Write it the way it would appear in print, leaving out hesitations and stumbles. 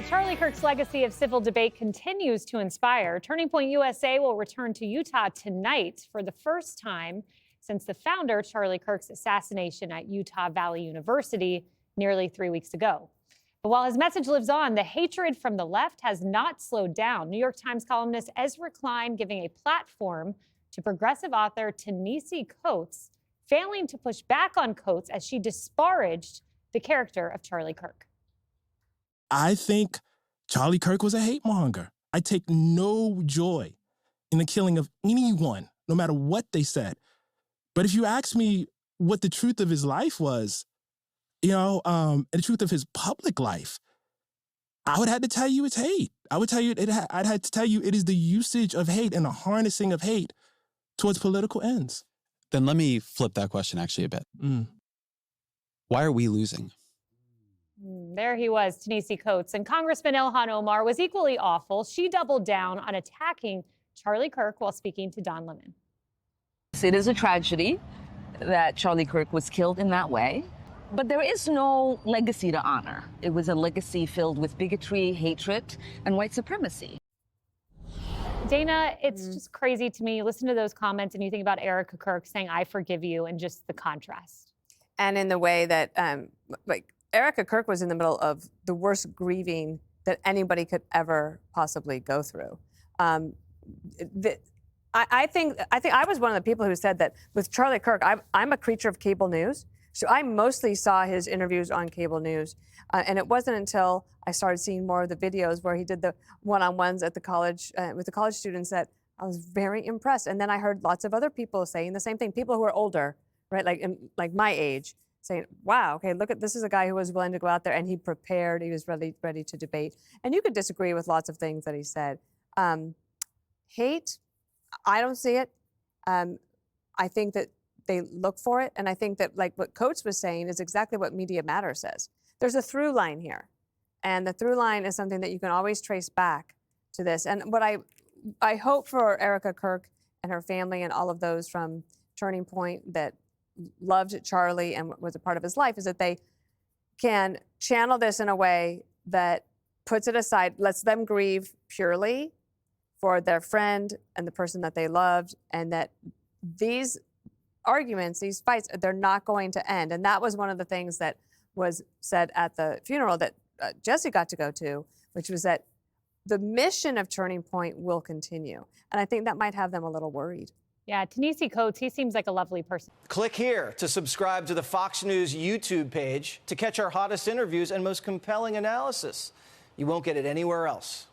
Charlie Kirk's legacy of civil debate continues to inspire. Turning Point USA will return to Utah tonight for the first time since the founder, Charlie Kirk's assassination at Utah Valley University nearly 3 weeks ago. But while his message lives on, the hatred from the left has not slowed down. New York Times columnist Ezra Klein giving a platform to progressive author Ta-Nehisi Coates, failing to push back on Coates as she disparaged the character of Charlie Kirk. I think Charlie Kirk was a hate monger. I take no joy in the killing of anyone, no matter what they said. But if you ask me what the truth of his life was, and the truth of his public life, I would have to tell you it's hate. I'd have to tell you it is the usage of hate and the harnessing of hate towards political ends. Then let me flip that question actually a bit. Why are we losing? There he was, Ta-Nehisi Coates. And Congressman Ilhan Omar was equally awful. She doubled down on attacking Charlie Kirk while speaking to Don Lemon. It is a tragedy that Charlie Kirk was killed in that way, but there is no legacy to honor. It was a legacy filled with bigotry, hatred, and white supremacy. Dana, it's just crazy to me. You listen to those comments and you think about Erica Kirk saying, "I forgive you," and just the contrast. And in the way that, Erica Kirk was in the middle of the worst grieving that anybody could ever possibly go through. I think I was one of the people who said that with Charlie Kirk, I'm a creature of cable news. So I mostly saw his interviews on cable news. And it wasn't until I started seeing more of the videos where he did the one-on-ones at the college with the college students that I was very impressed. And then I heard lots of other people saying the same thing, people who are older, right, like my age, saying, wow, okay, look at, this is a guy who was willing to go out there and he prepared, he was ready to debate. And you could disagree with lots of things that he said. Hate, I don't see it. I think that they look for it. And I think that, like what Coates was saying, is exactly what Media Matters says. There's a through line here. And the through line is something that you can always trace back to this. And what I hope for Erica Kirk and her family and all of those from Turning Point that loved Charlie and was a part of his life is that they can channel this in a way that puts it aside, lets them grieve purely for their friend and the person that they loved, and that these arguments, these fights, they're not going to end. And that was one of the things that was said at the funeral that Jesse got to go to, which was that the mission of Turning Point will continue. And I think that might have them a little worried. Yeah, Ta-Nehisi Coates, he seems like a lovely person. Click here to subscribe to the Fox News YouTube page to catch our hottest interviews and most compelling analysis. You won't get it anywhere else.